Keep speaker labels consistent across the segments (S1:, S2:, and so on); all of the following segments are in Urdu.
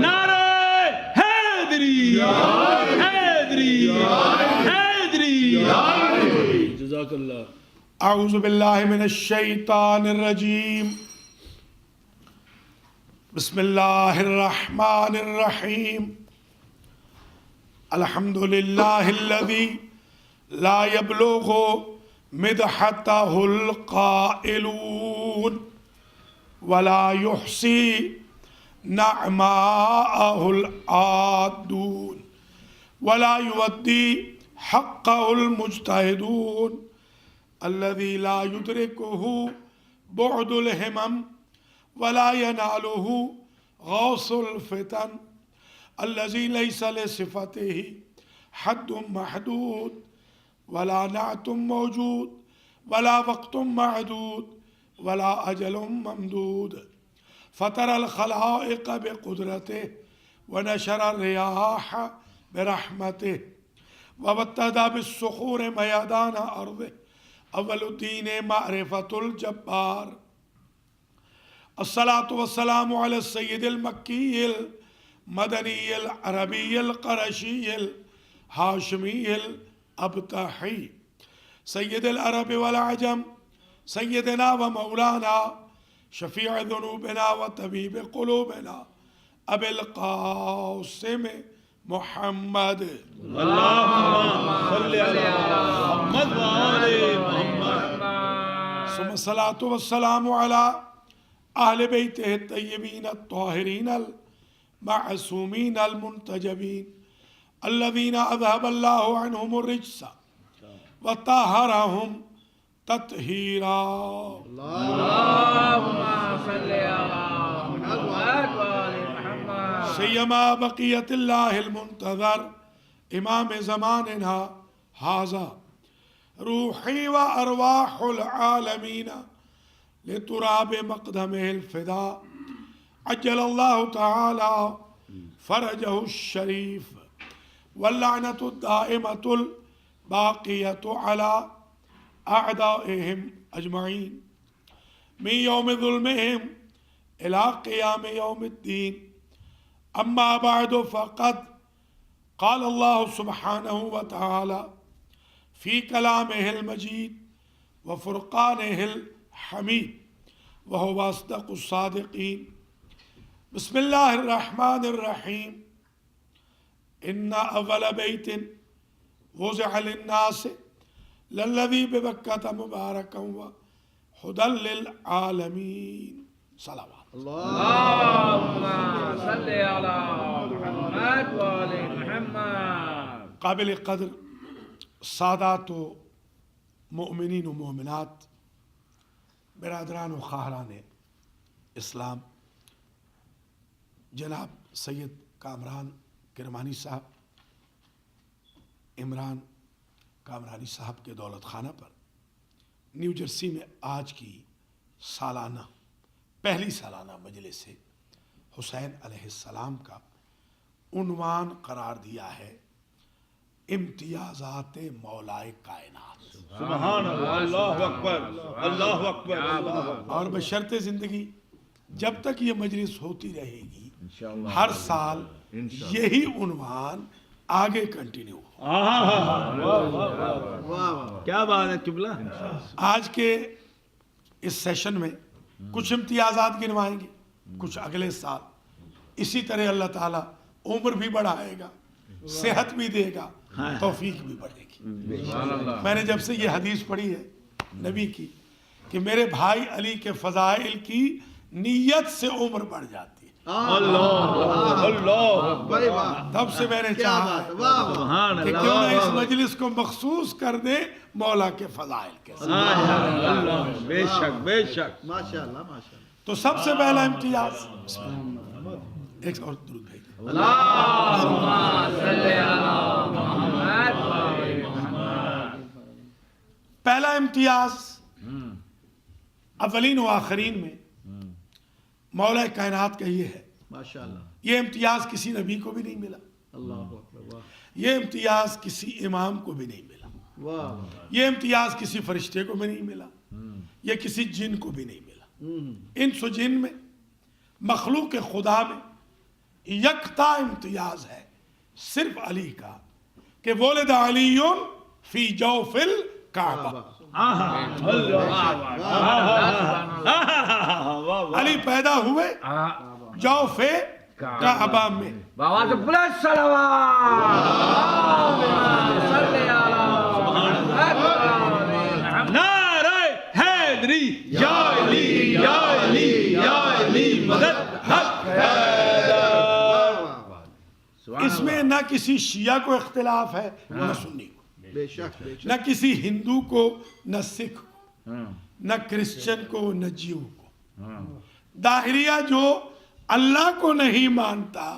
S1: نعرہ حیدری حیدری حیدری. جزاک اللہ.
S2: اعوذ باللہ من الشیطان الرجیم. بسم اللہ الرحمن الرحیم. الحمد للہ الذی لا یبلغ مدحتہ القائلون ولا یحصی نعماءہ العادون ولا یودی حقہ المجتہدون الذی لا یدرکہ بعد الہمم ولا يناله غوث الفتن الذي ليس لصفته حد محدود ولا نعت موجود ولا وقت معدود ولا أجل ممدود فطر الخلائق بقدرته ونشر الرياح برحمته وابتدى بالصخور ميدان أرضه أول الدين معرفة الجبار. الصلاة والسلام على السيد المكي المدني العربي القرشي الهاشمي الأبطحي سيد العرب والعجم سيدنا ومولانا شفيع ذنوبنا وطبيب قلوبنا أبي القاسم محمد.
S1: اللهم صل على محمد وآل محمد.
S2: ثم الصلاة والسلام على اہل بیتہ الطیبین الطاہرین المعصومین المنتجبین الذین اذهب اللہ عنہم الرجس وطہرہم تطہیرا.
S3: اللہم صل علی محمد وآل محمد.
S2: سیما بقیت اللہ المنتظر امام زماننا ھذا روحی و ارواح العالمین لتراب مقدمه الفداء عجل الله تعالى فرجه الشريف واللعنة الدائمة الباقية على أعدائهم أجمعين من يوم ظلمهم إلى قيام يوم الدين. أما بعد فقد قال الله سبحانه وتعالى في كلامه المجيد وفرقانه حمید وهو اصدق الصادقین. بسم اللہ الرحمن الرحیم. ان اول بیت وضع للناس للذی ببکۃ مبارکا وہدی للعالمین. صلوات.
S3: اللہم صل علی محمد وآل محمد.
S2: قابل قدر سادات و مؤمنین و مومنات، برادران و خواہران اسلام، جناب سید کامران کرمانی صاحب، عمران کامرانی صاحب کے دولت خانہ پر نیو جرسی میں آج کی پہلی سالانہ مجلس سے حسین علیہ السلام کا عنوان قرار دیا ہے امتیازات مولائے کائنات.
S1: سبحان اللہ. اللہ اکبر. اللہ اکبر.
S2: اور بشرط زندگی جب تک یہ مجلس ہوتی رہے گی ہر سال یہی عنوان آگے کنٹینیو ہو.
S1: کیا بات ہے قبلہ.
S2: آج کے اس سیشن میں کچھ امتیازات گنوائیں گے، کچھ اگلے سال. اسی طرح اللہ تعالیٰ عمر بھی بڑھائے گا، صحت بھی دے گا، توفیق بھی بڑھے گی. میں نے جب سے یہ حدیث پڑھی ہے نبی کی کہ میرے بھائی علی کے فضائل کی نیت سے عمر بڑھ جاتی ہے، تب سے میں نے چاہا کہ کیوں نہ اس مجلس کو مخصوص کر دے مولا کے فضائل کے ساتھ.
S1: بے شک بے شک.
S2: تو سب سے پہلا امتیاز، ایک اور درود بھیجیں.
S3: اللہم صل علی محمد وآل محمد.
S2: پہلا امتیاز اولین و آخرین میں مولا کائنات کا یہ ہے. یہ امتیاز کسی نبی کو بھی نہیں ملا، یہ امتیاز کسی امام کو بھی نہیں ملا، یہ امتیاز کسی فرشتے کو بھی نہیں ملا، یہ کسی جن کو بھی نہیں ملا. انس و جن میں، مخلوق خدا میں یکتا امتیاز ہے صرف علی کا کہ ولد علی فی جوف الکعبہ، علی پیدا ہوئے جوف کعبہ میں.
S3: بابا تو پلس صلوات صلی اللہ
S1: نعرہ حیدری یا علی یا علی یا علی مدد حق
S2: اس میں نہ کسی شیعہ کو اختلاف ہے نہ سنی کو،
S4: بے شک بے شک.
S2: نہ کسی ہندو کو نہ سکھ کو نہ کرسچن کو نہ جیو کو. ظاہریہ جو اللہ کو نہیں مانتا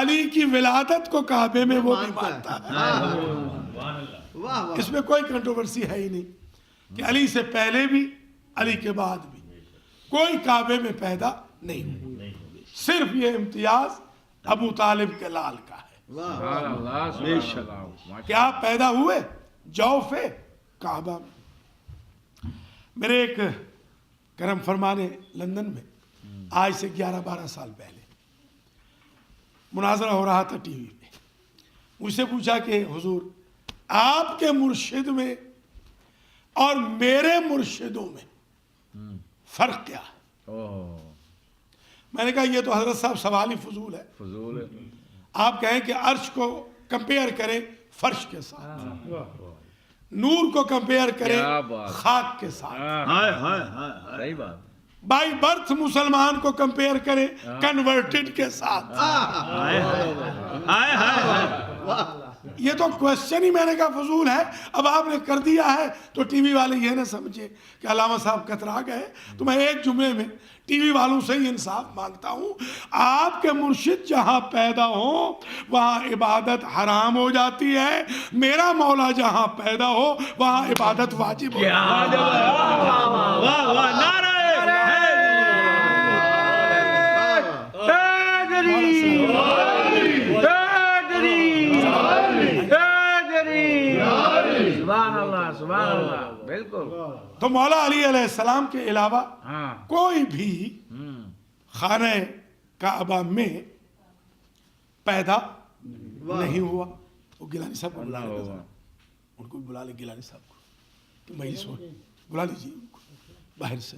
S2: علی کی ولادت کو کعبے میں وہ بھی مانتا ہے.
S4: واہ واہ.
S2: اس میں کوئی کنٹروورسی ہے ہی نہیں کہ علی سے پہلے بھی علی کے بعد بھی کوئی کعبے میں پیدا نہیں ہوئی. صرف یہ امتیاز ابو طالب کے لال کا ہے
S4: واہ.
S2: کہ آپ پیدا ہوئے جوف کعبہ میں. میرے ایک کرم فرما نے لندن میں آج سے 11-12 سال پہلے مناظرہ ہو رہا تھا ٹی وی پہ. مجھ سے پوچھا کہ حضور آپ کے مرشد میں اور میرے مرشدوں میں فرق کیا ہے؟ میں نے کہا یہ تو حضرت صاحب سوال ہی فضول ہے. آپ کہیں کہ عرش کو کمپیئر کریں فرش کے ساتھ، نور کو کمپیئر کریں خاک کے ساتھ،
S3: صحیح بات.
S2: بائی برتھ مسلمان کو کمپیئر کریں کنورٹڈ کے ساتھ. یہ تو کوشچن ہی میں نے کہا فضول ہے. اب آپ نے کر دیا ہے تو ٹی وی والے یہ نہ سمجھے کہ علامہ صاحب کترا گئے. تو میں ایک جملے میں ٹی وی والوں سے ہی انصاف مانگتا ہوں. آپ کے مرشد جہاں پیدا ہوں وہاں عبادت حرام ہو جاتی ہے، میرا مولا جہاں پیدا ہو وہاں عبادت واجب ہو.
S3: سبحان اللہ سبحان اللہ. بالکل.
S2: تو مولا علی علیہ السلام کے علاوہ کوئی بھی خانہ کعبہ میں پیدا نہیں ہوا. وہ گیلانی صاحب کو بلا لے، ان کو بلا لے گیلانی صاحب کو کہ مجلس ہو بلا لیجیے ان کو باہر سے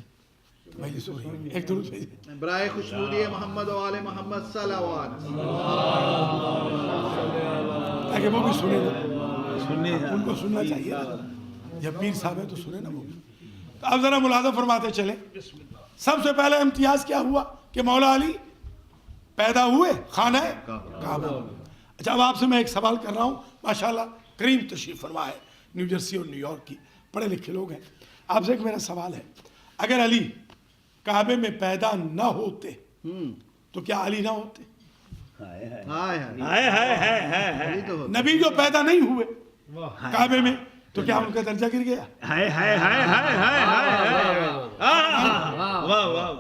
S2: مجلس ہو رہی ہے. ایک درود بھیجیے
S4: برائے خوشنودی محمد و آل محمد صلوات.
S2: تاکہ وہ بھی سنے نا، ان کو سننا چاہیے نا. جب پیر صاحب ہے تو سنے نا وہ. تو اب ذرا ملاحظہ فرماتے چلیں. سب سے پہلے امتیاز کیا ہوا کہ مولا علی پیدا ہوئے خانہ کعبہ. اچھا اب آپ سے میں ایک سوال کر رہا ہوں. ماشاءاللہ کریم تشریف فرما ہے، نیو جرسی اور نیو یارک کی پڑھے لکھے لوگ ہیں. آپ سے ایک میرا سوال ہے، اگر علی کعبے میں پیدا نہ ہوتے تو کیا علی نہ ہوتے؟ نبی جو پیدا نہیں ہوئے کعبے میں تو کیا ان کا درجہ گر گیا؟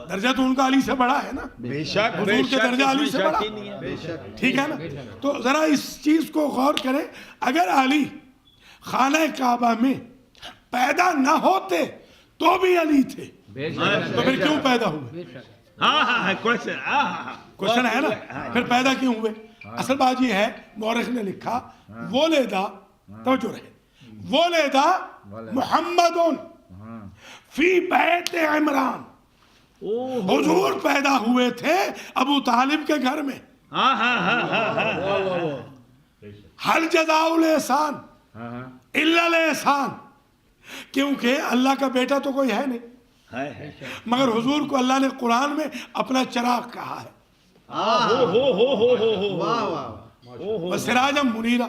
S2: درجہ تو ان کا علی سے بڑا ہے نا.
S1: بے شک
S2: حضور کے درجہ علی سے بڑا، ٹھیک ہے نا. تو ذرا اس چیز کو غور کریں. اگر علی خانہ کعبہ میں پیدا نہ ہوتے تو بھی علی تھے، تو پھر کیوں پیدا ہوئے؟ کوشچن ہے نا. پھر پیدا کیوں ہوئے؟ اصل بات یہ ہے مورخ نے لکھا ولیدہ، توجہ رہے، ولیدہ محمد فی بیت عمران. حضور پیدا ہوئے تھے ابو طالب کے گھر میں. حل جزاء الاحسان الا الاحسان. کیونکہ اللہ کا بیٹا تو کوئی ہے نہیں، مگر حضور کو اللہ نے قرآن میں اپنا چراغ کہا ہے. وسراجم منیرا،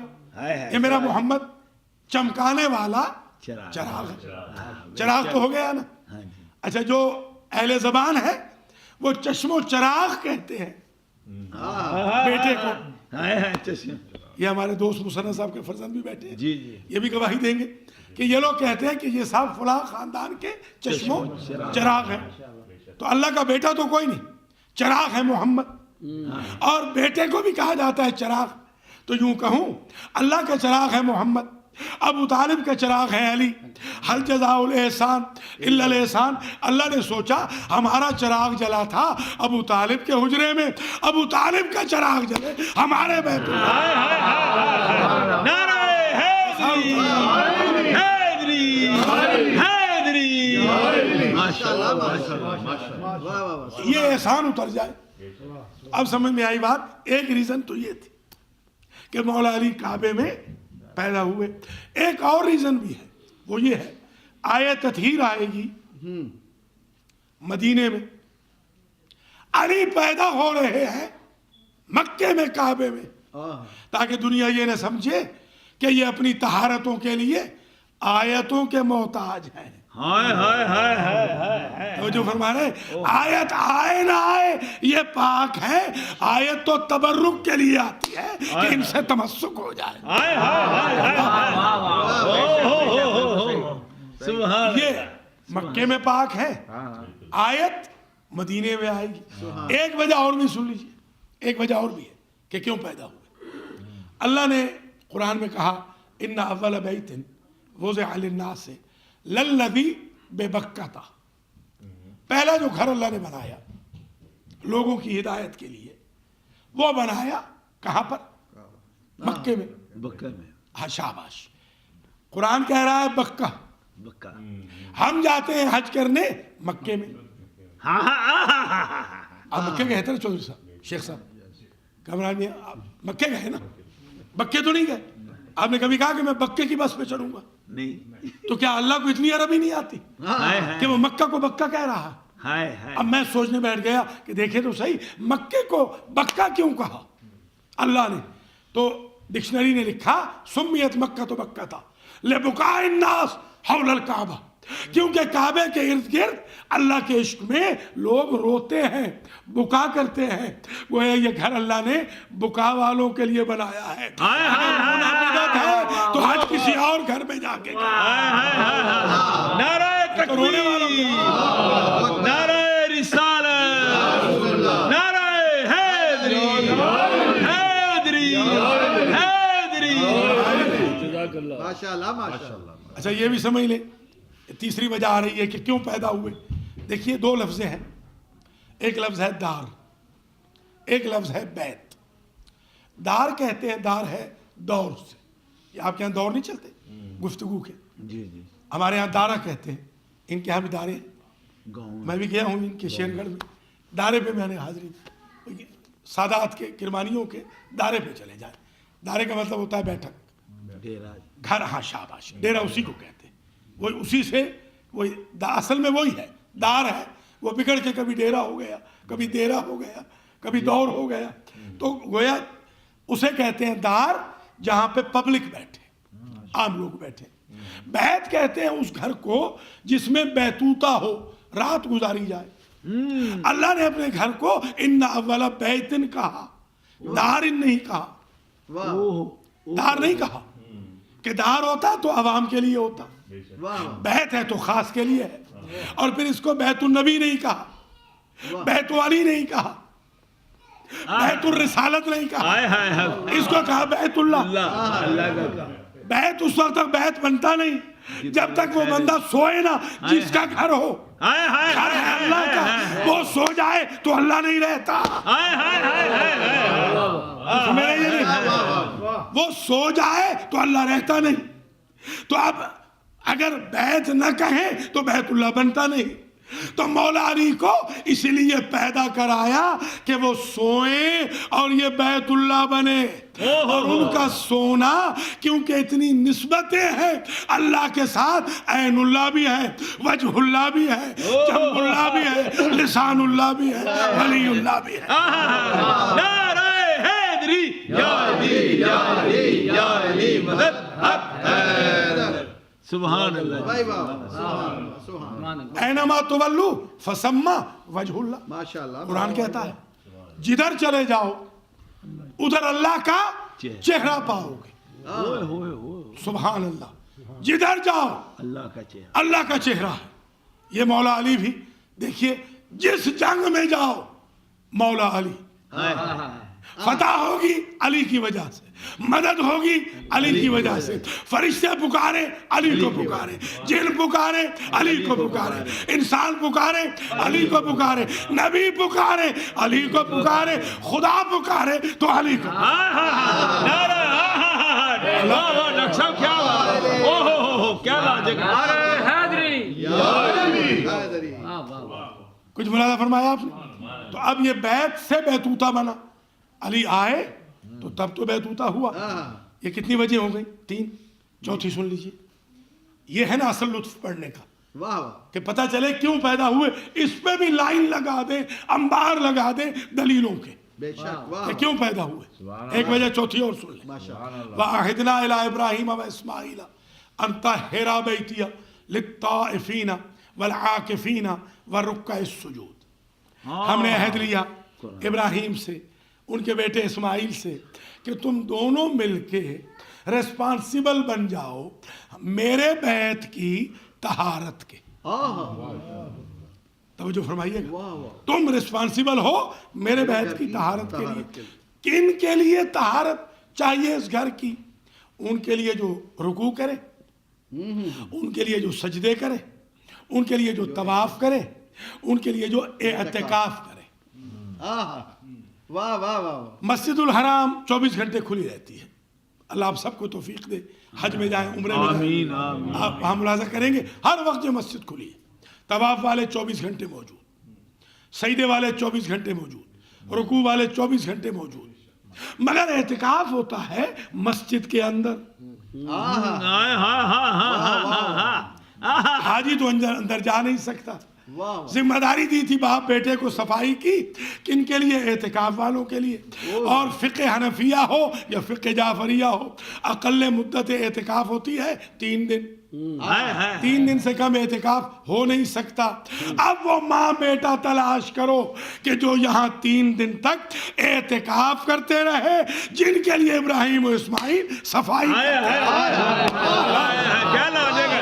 S2: یہ میرا محمد چمکانے والا چراغ ہے. چراغ تو ہو گیا نا. اچھا جو اہل زبان ہے وہ چشم و چراغ کہتے ہیں بیٹے کو. یہ ہمارے دوست مسنہ صاحب کے فرزند بھی بیٹھے ہیں، یہ بھی گواہی دیں گے کہ یہ لوگ کہتے ہیں کہ یہ صاحب فلاں خاندان کے چشم و چراغ ہیں. تو اللہ کا بیٹا تو کوئی نہیں، چراغ ہے محمد. اور بیٹے کو بھی کہا جاتا ہے چراغ. تو یوں کہوں اللہ کا چراغ ہے محمد ابو طالب کا چراغ ہے علی، حل جزاء الاحسان الا الاحسان۔ اللہ نے سوچا ہمارا چراغ جلا تھا ابو طالب کے حجرے میں، ابو طالب کا چراغ جلے ہمارے بیت اللہ۔
S1: نعرہ حیدری، حیدری، حیدری۔
S4: ماشاءاللہ ماشاءاللہ ماشاءاللہ، واہ واہ واہ،
S2: یہ احسان اتر جائے۔ اب سمجھ میں آئی بات۔ ایک ریزن تو یہ تھی کہ مولا علی کعبے میں پیدا ہوئے، ایک اور ریزن بھی ہے، وہ یہ ہے آیت تطہیر آئے گی مدینے میں، علی پیدا ہو رہے ہیں مکے میں کعبے میں، تاکہ دنیا یہ نہ سمجھے کہ یہ اپنی طہارتوں کے لیے آیتوں کے محتاج ہیں۔
S1: ہائے ہائے ہائے ہائے ہائے۔
S2: تو جو فرما رہے آیت آئے نہ آئے یہ پاک ہے، آیت تو تبرک کے لیے آتی ہے کہ ان سے تمسک ہو جائے۔
S1: ہائے ہائے ہائے ہائے۔
S2: یہ مکے میں پاک ہے، آیت مدینے میں آئے گی۔ ایک وجہ اور بھی سن لیجیے، ایک وجہ اور بھی ہے کہ کیوں پیدا ہوئے۔ اللہ نے قرآن میں کہا ان اول بیت وضع للناس للذی ببکہ، پہلا جو گھر اللہ نے بنایا لوگوں کی ہدایت کے لیے وہ بنایا کہاں پر؟ مکے میں۔
S3: بکہ میں،
S2: ہاں شاباش، قرآن کہہ رہا ہے بکہ،
S3: بکہ،
S2: ہم جاتے ہیں حج کرنے مکے میں۔
S3: ہاں ہاں ہاں،
S2: آپ مکے گئے تھے نا چودھری صاحب، شیخ صاحب کمران میں، آپ مکے گئے نا؟ بکے تو نہیں گئے؟ آپ نے کبھی کہا کہ میں بکے کی بس پہ چڑھوں گا؟
S3: نہیں،
S2: تو کیا اللہ کو اتنی عربی نہیں آتی
S3: ہائے
S2: کہ وہ مکہ کو بکہ کہہ رہا ہے؟
S3: ہائے ہائے،
S2: اب میں سوچنے بیٹھ گیا کہ دیکھیں تو صحیح مکے کو بکہ کیوں کہا اللہ نے؟ تو ڈکشنری نے لکھا سمیت مکہ تو بکہ تھا لبکاء الناس حول الکعبہ، کیونکہ کعبے کے ارد گرد اللہ کے عشق میں لوگ روتے ہیں، بکا کرتے ہیں۔ وہ یہ گھر اللہ نے بکا والوں کے لیے بنایا ہے۔ اگر منافقت ہے تو حج کسی اور گھر میں جا کے
S1: نعرہ
S2: رونے والوں
S1: تکبیر، نعرہ رسالت، نعرہ حیدری، حیدری، حیدری۔
S4: ماشاءاللہ ماشاءاللہ۔
S2: اچھا یہ بھی سمجھ لیں، تیسری وجہ آ رہی ہے کہ کیوں پیدا ہوئے۔ دیکھیے دو لفظ ہیں، ایک لفظ ہے دار، ایک لفظ ہے بیت۔ دار کہتے ہیں، دار ہے دور سے، یہ آپ کے یہاں دور نہیں چلتے گفتگو کے؟
S3: جی جی،
S2: ہمارے یہاں دارہ کہتے ہیں، ان کے یہاں بھی دارے ہیں۔
S3: گاؤں
S2: میں بھی گیا ہوں ان کے شیر گڑھ میں، دارے پہ میں نے حاضری دی۔ سادات کے کرمانیوں کے دارے پہ چلے جائیں، دارے کا مطلب ہوتا ہے بیٹھک،
S3: ڈیرا،
S2: گھر۔ ہاں شاباش، ڈیرا اسی کو کہتے ہیں، وہی اسی سے، وہی اصل میں وہی ہے، دار ہے۔ وہ بگڑ کے کبھی ڈیرا ہو گیا، کبھی دیرا ہو گیا، کبھی دور ہو گیا، تو گویا اسے کہتے ہیں دار جہاں پہ پبلک بیٹھے، عام لوگ بیٹھے۔ بیت کہتے ہیں اس گھر کو جس میں بیتوتا ہو، رات گزاری جائے۔ اللہ نے اپنے گھر کو ان اول بیتن کہا، دار نہیں کہا،
S4: واہ
S2: دار نہیں کہا کہ دار ہوتا تو عوام کے لیے ہوتا،
S4: واہ
S2: بیت ہے تو خاص کے لیے ہے۔ اور پھر اس کو بیت النبی نہیں کہا، بیت علی نہیں کہا، بیت الرسالت نہیں کہا،
S1: ہائے ہائے ہائے۔
S2: اس کو کہا بیت اللہ۔
S3: اللہ کا،
S2: بیت اس وقت تک بیت بنتا نہیں جب تک وہ بندہ سوئے نا جس کا گھر ہو۔
S1: ہائے ہائے
S2: گھر ہے اللہ کا، وہ سو جائے تو اللہ نہیں رہتا۔
S1: ہائے ہائے ہائے ہائے۔
S2: سمجھ رہے ہیں یہ نہیں؟ وہ سو جائے تو اللہ رہتا نہیں۔ تو اب اگر بیت نہ کہیں تو بیت اللہ بنتا نہیں۔ تو مولا علی کو اس لیے پیدا کرایا کہ وہ سوئیں اور یہ بیت اللہ بنے۔ اور ان کا سونا کیونکہ اتنی نسبتیں ہیں اللہ کے ساتھ، عین اللہ بھی ہے، وجہ اللہ بھی ہے، جنب اللہ بھی ہے، لسان اللہ بھی ہے، ولی اللہ بھی ہے۔
S1: نعرہ حیدری، یا علی یا علی یا علی مدد حق حیدر۔
S3: سبحان اللہ،
S4: واہ واہ سبحان اللہ سبحان اللہ
S2: اینما تولو فثم وجہ اللہ،
S4: ماشاءاللہ۔
S2: قرآن کہتا ہے جدھر چلے جاؤ ادھر اللہ کا چہرہ پاؤ گے۔
S3: ہوئے ہوئے ہوئے،
S2: سبحان اللہ، جدھر جاؤ
S3: اللہ کا چہرہ،
S2: اللہ کا چہرہ ہے۔ یہ مولا علی بھی دیکھیے، جس جنگ میں جاؤ مولا علی، فتح ہوگی علی کی وجہ سے، مدد ہوگی علی کی وجہ سے، فرشتے پکارے علی کو پکارے، جن پکارے علی کو پکارے، انسان پکارے علی کو پکارے، نبی پکارے علی کو پکارے، خدا پکارے تو علی کو
S1: نعرہ واہ واہ ڈاکٹر صاحب کیا بات ہے، اوہ ہو کیا بات ہے،
S3: نعرہ حیدری،
S4: حیدری
S2: کچھ ملاحظہ فرمایا آپ نے؟ تو اب یہ بیت سے بیتوتا بنا، علی آئے تو تب تو بیتوتا ہوا۔ یہ کتنی وجہ ہو گئی؟ 3، چوتھی سن لیجئے۔ یہ ہے نا اصل لطف پڑھنے کا،
S4: واہ واہ
S2: کہ پتہ چلے کیوں پیدا ہوئے، اس پہ بھی لائن لگا دیں، انبار لگا دیں دلیلوں کے
S4: بے شک واہ
S2: کہ کیوں پیدا ہوئے۔ ایک وجہ چوتھی اور سن لیں۔ وَعَهِدْنَا إِلَىٰ إِبْرَاهِيمَ وَإِسْمَاعِيلَ أَن طَهِّرَ بَيْتِيَ لِلطَّائِفِينَ وَالْعَاكِفِينَ وَالرُّكَّعِ السُّجُودِ، ہم نے عہد لیا ابراہیم سے، ان کے بیٹے اسماعیل سے، کہ تم دونوں مل کے ریسپانسیبل بن جاؤ میرے بیت کی طہارت کے۔ توجہ فرمائیے گا، تم ریسپانسیبل ہو میرے بیت کی طہارت کے لیے۔ کن کے لیے طہارت چاہیے اس گھر کی؟ ان کے لیے جو رکوع کرے، ان کے لیے جو سجدے کرے، ان کے لیے جو طواف کرے، ان کے لیے جو اعتکاف کرے۔
S4: واہ واہ واہ
S2: مسجد الحرام 24 گھنٹے کھلی رہتی ہے، اللہ آپ سب کو توفیق دے، حج میں جائیں، عمرے میں جائیں، آپ وہاں ملاحظہ کریں گے ہر وقت یہ مسجد کھلی ہے۔ طواف والے 24 گھنٹے موجود، سجدے والے 24 گھنٹے موجود، رکوع والے 24 گھنٹے موجود، مگر اعتکاف ہوتا ہے مسجد کے اندر۔ حاجی تو اندر جا نہیں سکتا۔ ذمہ داری دی تھی باپ بیٹے کو صفائی کی، کن کے لیے؟ اعتکاف والوں کے لیے۔ اور فقہ حنفیہ ہو یا فقہ جعفریہ ہو، اقل مدت اعتکاف ہوتی ہے 3 دن۔ 3 دن سے کم اعتکاف ہو نہیں سکتا۔ اب وہ ماں بیٹا تلاش کرو کہ جو یہاں 3 دن تک اعتکاف کرتے رہے، جن کے لیے ابراہیم و اسماعیل صفائی
S1: کیا لازے گا،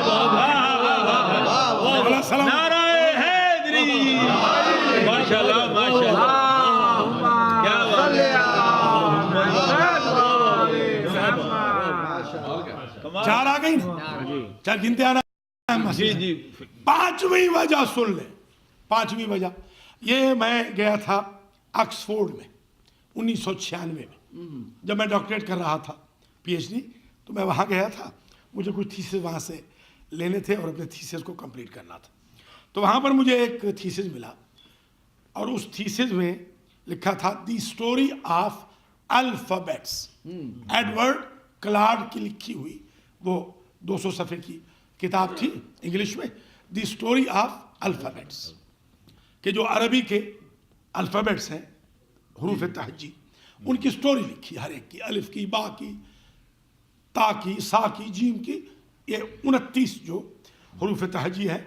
S1: نعرہ حیدری، ماشاءاللہ ماشاءاللہ، کیا بات ہے،
S2: 4 آ گئی نا، 4 گنتے آنا ہے۔
S1: جی جی
S2: 5ویں وجہ سن لیں، 5ویں وجہ یہ میں گیا تھا آکسفورڈ میں 1996 میں، جب میں ڈاکٹریٹ کر رہا تھا پی ایچ ڈی، تو میں وہاں گیا تھا، مجھے کچھ تھیسس وہاں سے لینے تھے اور اپنے تھیسس کو کمپلیٹ کرنا تھا۔ تو وہاں پر مجھے ایک تھیسس ملا اور اس تھیسس میں لکھا تھا the story of alphabets, Edward Clark کی لکھی ہوئی وہ 200 صفحے کی کتاب تھی انگلش میں، دی اسٹوری آف الفابیٹس، کہ جو عربی کے الفابیٹس ہیں، حروف تہجی، ان کی سٹوری لکھی ہر ایک کی، الف کی، با کی، تا کی، سا کی، جیم کی، یہ 29 جو حروف تہجی ہے۔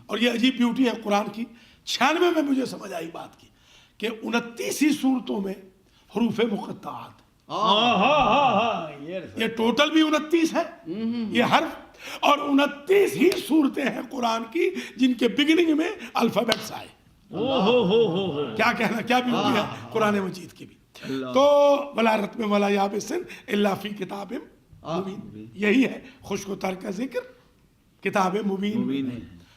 S2: اور یہ عجیب بیوٹی ہے قرآن کی، 96 میں مجھے سمجھ آئی بات کی کہ 29 ہی صورتوں میں حروف مقطعات، یہ ٹوٹل بھی 29 ہے یہ حرف، اور 29 ہی صورتیں ہیں قرآن کی جن کے بگننگ میں الفابیٹس آئے۔ کیا کہنا، کیا بیوٹی ہے قرآن مجید کی بھی۔ تو ولا رتم ولا یابس الا فی کتاب مبین، یہی ہے خشک و تر کا ذکر کتاب مبین،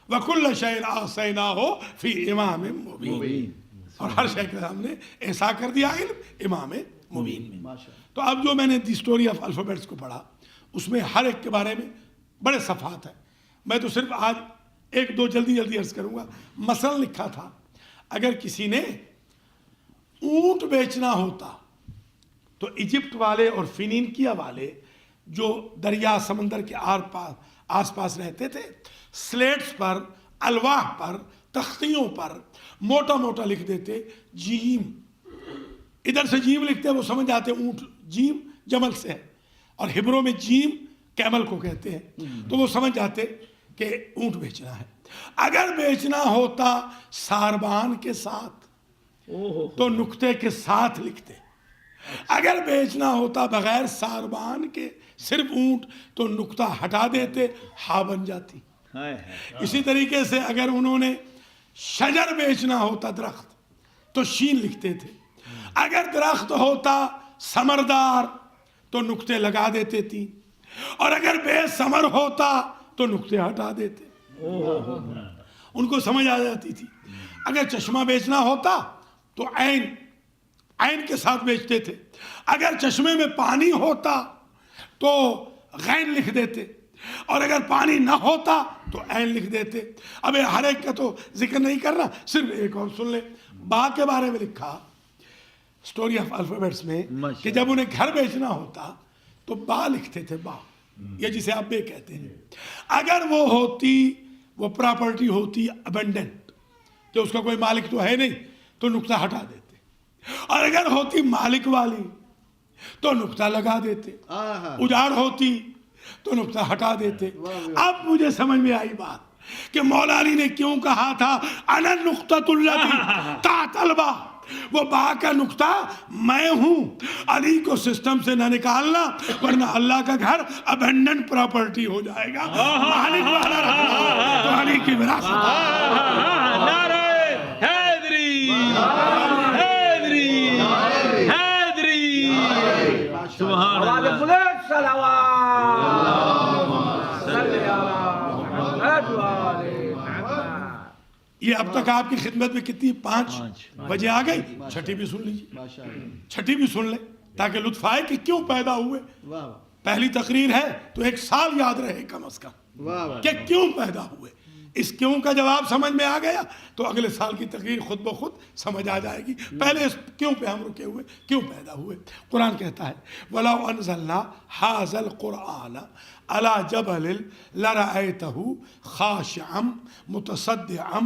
S2: وَكُلَّ شَيْءٍ أَحْصَيْنَاهُ فِي إِمَامٍ مُبِينٍ، اور ہر شے کے ہم نے احصا کر دیا علم امام مبین میں۔ تو اب جو میں نے دی اسٹوری آف الفابیٹس کو پڑھا، اس میں ہر ایک کے بارے میں بڑے صفحات ہیں، میں تو صرف آج 1-2 جلدی عرض کروں گا۔ مثلا لکھا تھا اگر کسی نے اونٹ بیچنا ہوتا تو ایجپٹ والے اور فینیکیا والے جو دریا سمندر کے آس پاس رہتے تھے، سلیٹس پر، الواح پر، تختیوں پر موٹا موٹا لکھ دیتے جیم، ادھر سے جیم لکھتے وہ سمجھ جاتے اونٹ، جیم جمل سے ہے، اور ہبرو میں جیم کیمل کو کہتے ہیں، تو وہ سمجھ جاتے کہ اونٹ بیچنا ہے۔ اگر بیچنا ہوتا ساربان کے ساتھ تو نقطے کے ساتھ لکھتے، اگر بیچنا ہوتا بغیر ساربان کے صرف اونٹ تو نقطہ ہٹا دیتے، ہا بن جاتی۔ اسی طریقے سے اگر انہوں نے شجر بیچنا ہوتا درخت تو شین لکھتے تھے، اگر درخت ہوتا ثمردار تو نقطے لگا دیتے تھی، اور اگر بے ثمر ہوتا تو نقطے ہٹا دیتے. ان کو سمجھ آ جاتی تھی. اگر چشمہ بیچنا ہوتا تو عین کے ساتھ بیچتے تھے. اگر چشمے میں پانی ہوتا تو غین لکھ دیتے، اور اگر پانی نہ ہوتا تو عین لکھ دیتے. اب ہر ایک کا تو ذکر نہیں کر رہا، صرف ایک اور سن لیں. با کے بارے میں لکھا اسٹوری آف الفابیٹس میں کہ جب انہیں گھر بیچنا ہوتا تو با لکھتے تھے، با، یہ جسے آپ بے کہتے ہیں. اگر وہ ہوتی، وہ پراپرٹی ہوتی ابنڈنٹ، کہ اس کا کوئی مالک تو ہے نہیں، تو نقطہ ہٹا دیتے. اور اگر ہوتی مالک والی تو نقطہ لگا دیتے. اجاڑ ہوتی تو نقطہ ہٹا دیتے. اب مجھے سمجھ میں آئی بات کہ مولا علی نے کیوں کہا تھا انا النقطۃ التی تحت البا، وہ با کا نقطہ میں ہوں. علی کو سسٹم سے نہ نکالنا، ورنہ اللہ کا گھر ابنڈنٹ پراپرٹی ہو جائے گا. مالک والا رکھنا تو علی کی وراثت.
S1: نعرہ حیدری، حیدری، حیدری. سبحان
S3: آواز
S1: اللہ.
S3: بلند صلوات صلی اللہ محمد وآلہ محمد.
S2: یہ اب تک آپ کی خدمت میں کتنی 5 بجے آ گئی. چھٹی بھی سن لیجیے، چھٹی بھی سن لیں تاکہ لطف آئے کہ کیوں پیدا ہوئے. پہلی تقریر ہے تو 1 سال یاد رہے کم از کم کہ کیوں پیدا ہوئے. اس کیوں کا جواب سمجھ میں آ گیا تو اگلے سال کی تقریر خود بخود سمجھ آ جائے گی. پہلے اس کیوں پہ ہم رکے ہوئے، کیوں پیدا ہوئے. قرآن کہتا ہے وَلَوْ أَنزَلْنَا هَذَا الْقُرْآنَ عَلَى جَبَلٍ لَرَأَيْتَهُ خَاشِعًا مُتَصَدِّعًا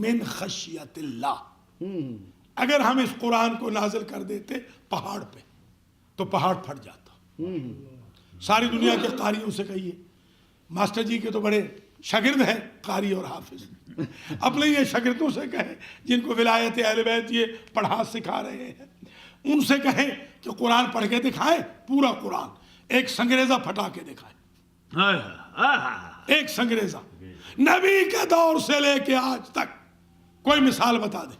S2: مِنْ خَشْيَةِ اللَّهِ. اگر ہم اس قرآن کو نازل کر دیتے پہاڑ پہ تو پہاڑ پھٹ جاتا. ساری دنیا کے قاریوں سے کہیے، ماسٹر جی کے تو بڑے شاگرد ہیں قاری اور حافظ، اپنے یہ شاگردوں سے کہیں جن کو ولایت اہل بیت یہ پڑھا سکھا رہے ہیں، ان سے کہیں کہ قرآن پڑھ کے دکھائیں پورا قرآن، ایک سنگریزہ پھٹا کے دکھائیں. ایک سنگریزہ نبی کے دور سے لے کے آج تک کوئی مثال بتا دے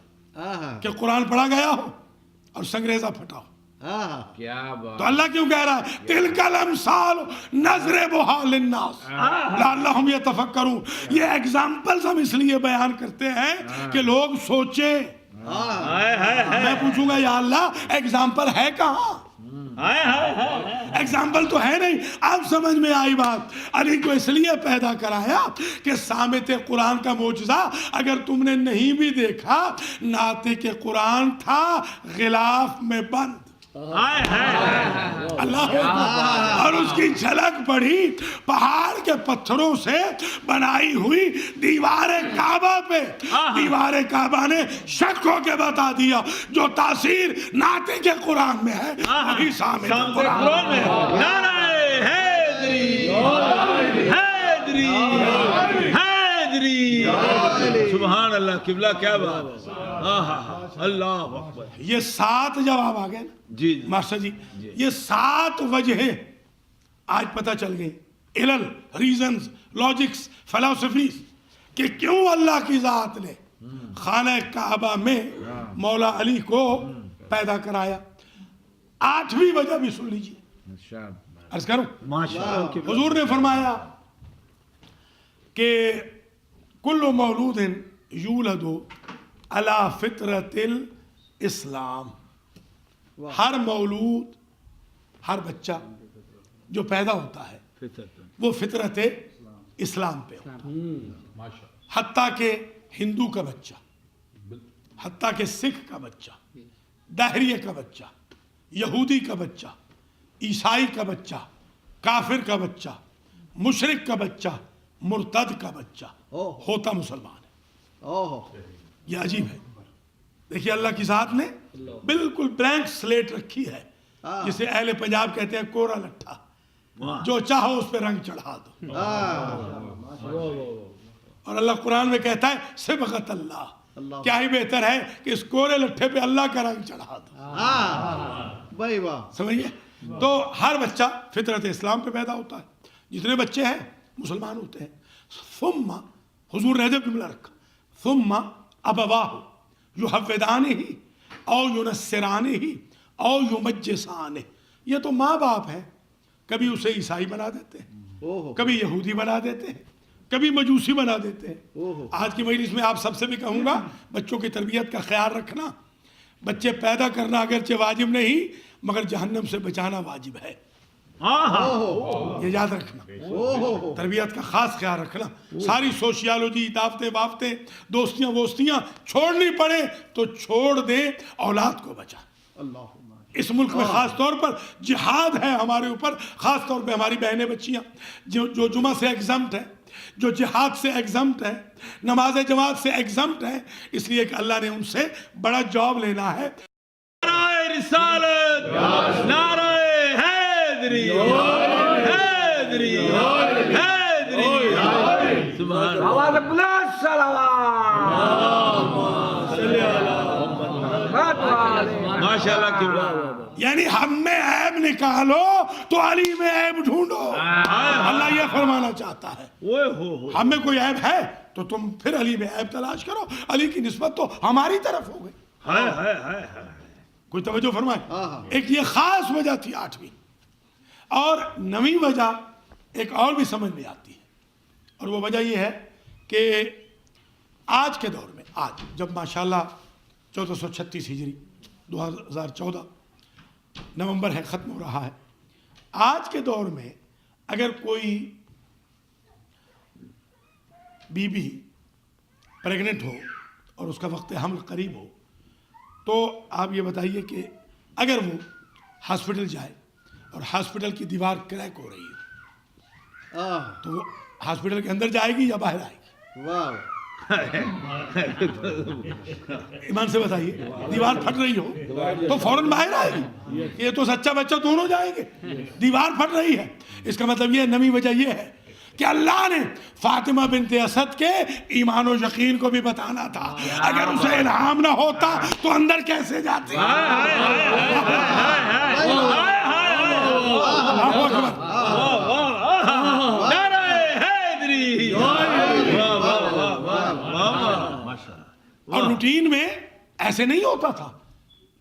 S2: کہ قرآن پڑھا گیا ہو اور سنگریزہ پھٹا ہو.
S3: کیا بات.
S2: تو اللہ کیوں کہہ رہا ہے تلک الامثال نضربها للناس لعلهم يتفکرون. یہ ایگزامپلز ہم اس لیے بیان کرتے ہیں کہ لوگ سوچیں. میں پوچھوں گا یا اللہ ایگزامپل ہے کہاں؟ ایگزامپل تو ہے نہیں. اب سمجھ میں آئی بات. علی کو اس لیے پیدا کرایا کہ سامت قرآن کا معجزہ اگر تم نے نہیں بھی دیکھا، ناطق قرآن تھا غلاف میں بند. اللہ اور اس کی جھلک پڑی پہاڑ کے پتھروں سے بنائی ہوئی دیوار کعبہ پہ. دیوار کعبہ نے شک ہو کے بتا دیا جو تاثیر ناطق قرآن میں ہے وہی سامنے قرآن میں ہے.
S1: نعرہ حیدری، حیدری، حیدری. سبحان اللہ. قبلہ کیا بات. اللہ اکبر.
S2: یہ 7 جواب آ گئے نا
S1: جی
S2: ماسٹر جی. یہ 7 وجہیں آج پتہ چل گئی، علل، ریزنز، لاجکس، فلسفیز کہ کیوں اللہ کی ذات نے خانہ کعبہ میں مولا علی کو پیدا کرایا. 8ویں وجہ بھی سن لیجیے. عرض کروں حضور نے فرمایا کہ کل مولود یولد علی فطرت الاسلام. ہر مولود، ہر بچہ جو پیدا ہوتا ہے وہ فطرت اسلام پہ ہوتا. حتیٰ کہ ہندو کا بچہ، حتیٰ کہ سکھ کا بچہ، دہریے کا بچہ، یہودی کا بچہ، عیسائی کا بچہ، کافر کا بچہ، مشرک کا بچہ، مرتد کا بچہ ہوتا مسلمان ہے. یہ عجیب ہے. دیکھیے اللہ کی ذات نے بالکل بلینک سلیٹ رکھی ہے، جسے اہل پنجاب کہتے ہیں کورا لٹھا، جو چاہو اس پہ رنگ چڑھا دو. اور اللہ قرآن میں کہتا ہے صبغت اللہ. کیا ہی بہتر ہے کہ اس کورے لٹھے پہ اللہ کا رنگ چڑھا دو. سمجھئے؟ تو ہر بچہ فطرت اسلام پہ پیدا ہوتا ہے. جتنے بچے ہیں مسلمان ہوتے ہیں. ثم حضور نے جب جملہ رکھا ثم ابواہ یحودانہ او ینصرانہ او یمجسانہ. یہ تو ماں باپ ہے، کبھی اسے عیسائی بنا دیتے ہیں، کبھی یہودی بنا دیتے ہیں، کبھی مجوسی بنا دیتے ہیں. آج کی مجلس میں آپ سب سے بھی کہوں گا بچوں کی تربیت کا خیال رکھنا. بچے پیدا کرنا اگرچہ واجب نہیں مگر جہنم سے بچانا واجب ہے، یہ یاد رکھنا. تربیت کا خاص خیال رکھنا. ساری سوشیالوجی، دعوتیں وافتیں، دوستیاں ووستیاں چھوڑنی پڑے تو چھوڑ دے، اولاد کو بچا. اس ملک میں خاص طور پر جہاد ہے ہمارے اوپر، خاص طور پہ ہماری بہنیں بچیاں جو جمعہ سے ایگزمٹ ہیں، جو جہاد سے ایگزمٹ ہیں، نماز جماعت سے ایگزمٹ ہیں، اس لیے کہ اللہ نے ان سے بڑا جاب لینا ہے.
S1: نعرہ رسالت، نعرہ حیدری، حیدری، حیدری.
S3: آواز بلند
S1: ماشاءاللہ کی
S2: یعنی ہم میں عیب نکالو تو علی میں عیب ڈھونڈو. اللہ یہ فرمانا چاہتا ہے. ہم میں کوئی عیب ہے تو تم پھر علی میں عیب تلاش کرو. علی کی نسبت تو ہماری طرف ہو گئی. کوئی توجہ فرمائے. ایک یہ خاص وجہ تھی 8ویں. اور 9ویں وجہ ایک اور بھی سمجھ میں آتی ہے، اور وہ وجہ یہ ہے کہ آج کے دور میں، آج جب ماشاءاللہ 1436 ہجری 2014 نومبر ہے، ختم ہو رہا ہے. آج کے دور میں اگر کوئی بی بی پریگننٹ ہو اور اس کا وقت حمل قریب ہو تو آپ یہ بتائیے کہ اگر وہ ہاسپٹل جائے اور ہاسپٹل کی دیوار کریک ہو رہی ہے تو وہ ہاسپٹل کے اندر جائے گی یا باہر آئے گی؟
S4: واہ.
S2: ایمان سے بتائیے. دیوار پھٹ رہی ہو تو فوراً باہر آئے گی. یہ تو سچا بچہ دونوں جائیں گے. دیوار پھٹ رہی ہے، اس کا مطلب یہ 9ویں وجہ یہ ہے کہ اللہ نے فاطمہ بنت اسد کے ایمان و یقین کو بھی بتانا تھا. اگر اسے الہام نہ ہوتا تو اندر کیسے جاتی. اور روٹین میں ایسے نہیں ہوتا تھا.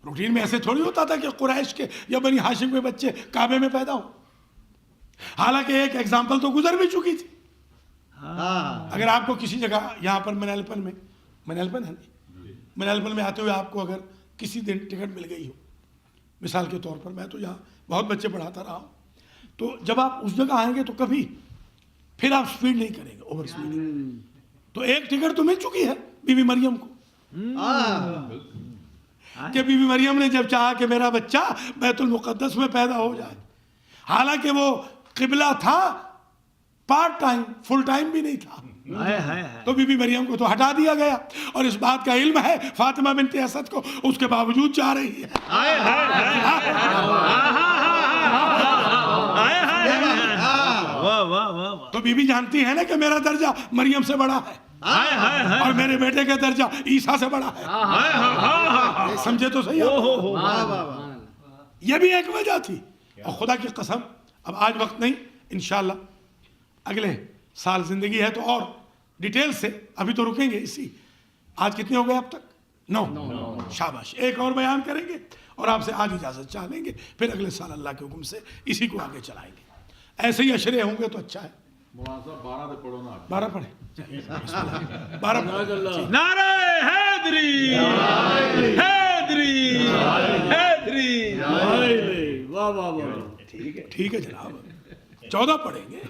S2: روٹین میں ایسے تھوڑی ہوتا تھا کہ قریش کے یا بنی ہاشم کے بچے کعبے میں پیدا ہوں. حالانکہ ایک ایگزامپل تو گزر بھی چکی تھی. اگر آپ کو کسی جگہ یہاں پر منیلپن میں منیلپن میں آتے ہوئے آپ کو اگر کسی دن ٹکٹ مل گئی ہو، مثال کے طور پر میں تو یہاں بہت بچے پڑھاتا رہا ہوں، تو جب آپ اس جگہ آئیں گے تو کبھی پھر آپ سپیڈ نہیں کریں گے، اوور سپیڈ. تو ایک ٹکٹ تو مل چکی ہے بی بی مریم کو کہ بی بی مریم نے جب چاہا کہ میرا بچہ بیت المقدس میں پیدا ہو جائے، حالانکہ وہ قبلہ تھا پارٹ ٹائم، فل ٹائم بھی نہیں تھا، تو بی بی مریم کو تو ہٹا دیا گیا. اور اس بات کا علم ہے فاطمہ بنت اسد کو، اس کے باوجود جا رہی ہے. تو بی بی جانتی ہے نا کہ میرا درجہ مریم سے بڑا ہے اور میرے بیٹے کا درجہ عیسیٰ سے بڑا ہے. سمجھے تو صحیح. یہ بھی ایک وجہ تھی. اور خدا کی قسم اب آج وقت نہیں، انشاءاللہ اگلے سال زندگی ہے تو اور ڈیٹیل سے، ابھی تو رکیں گے اسی. آج کتنے ہو گئے اب تک؟ 9. شاباش. ایک اور بیان کریں گے اور آپ سے آج اجازت چاہ لیں گے، پھر اگلے سال اللہ کے حکم سے اسی کو آگے چلائیں گے. ایسے ہی اشرے ہوں گے تو اچھا ہے. 12 پڑھیں. 12
S1: نعرہ حیدری، حیدری، حیدری.
S2: ٹھیک ہے جناب، 14 پڑھیں گے.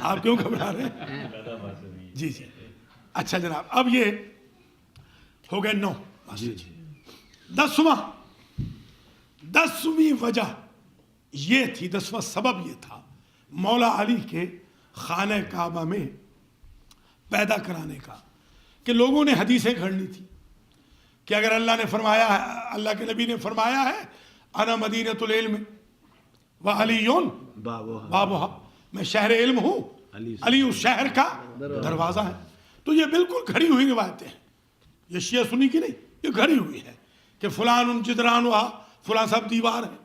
S2: آپ کیوں گھبرا رہے ہیں؟ جی جی. اچھا جناب، اب یہ ہو گئے 9. 10ویں وجہ یہ تھی، 10واں سبب یہ تھا مولا علی کے خانہ کعبہ میں پیدا کرانے کا، کہ لوگوں نے حدیثیں گھڑنی تھی کہ اگر اللہ نے فرمایا ہے، اللہ کے نبی نے فرمایا ہے انا مدینۃ العلم وعلی بابھا، میں شہر علم ہوں، علی اس شہر کا دروازہ ہے. تو یہ بالکل گھڑی ہوئی روایتیں ہیں، یہ شیعہ سنی کی نہیں، یہ گھڑی ہوئی ہے کہ فلان جدران وہاں، فلاں صاحب دیوار ہے،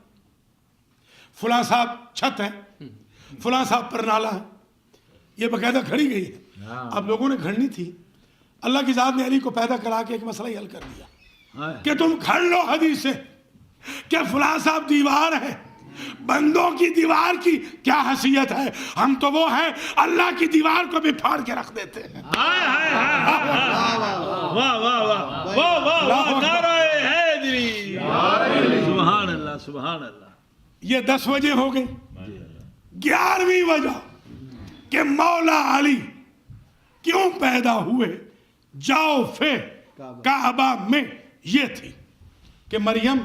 S2: فلاں صاحب چھت ہے، فلاں صاحب پر نالا ہے. یہ باقاعدہ گھڑی گئی ہے. اب لوگوں نے گھڑنی تھی. اللہ کی ذات نے علی کو پیدا کرا کے ایک مسئلہ ہی حل کر دیا کہ تم کھڑ لو حدیث سے کہ فلاں صاحب دیوار ہے. بندوں کی دیوار کی کیا حیثیت ہے, ہم تو وہ ہیں اللہ کی دیوار کو بھی پھاڑ کے رکھ دیتے ہیں.
S1: واہ واہ واہ واہ واہ واہ, نعرہ حیدری, سبحان اللہ سبحان اللہ.
S2: یہ 10 وجہ ہو گئی. 11ویں وجہ کہ مولا علی کیوں پیدا ہوئے جوف کعبہ میں یہ تھی کہ مریم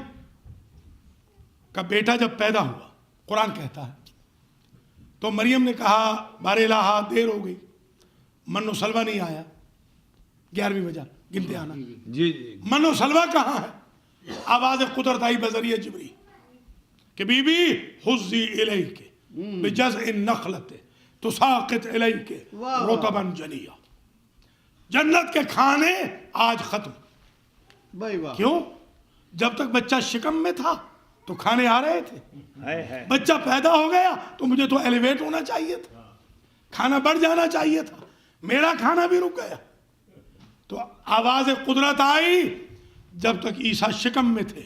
S2: کا بیٹا جب پیدا ہوا, قرآن کہتا ہے, تو مریم نے کہا بار الہ دیر ہو گئی, من و سلوہ نہیں آیا. 11ویں وجہ گنتے آنا.
S1: جی جی,
S2: من و سلوہ کہاں ہے؟ آواز قدرت آئی بذریعہ جبریل کہ بی بی حزی الیک بجزع النخلۃ تساقط الیک رطبا جنیا. جنت کے کھانے آج ختم.
S4: بھائی واہ.
S2: کیوں؟ جب تک بچہ شکم میں تھا تو کھانے آ رہے تھے, بچہ پیدا ہو گیا تو مجھے تو ایلیویٹ ہونا چاہیے تھا, کھانا بڑھ جانا چاہیے تھا, میرا کھانا بھی رک گیا. تو آواز قدرت آئی جب تک عیسیٰ شکم میں تھے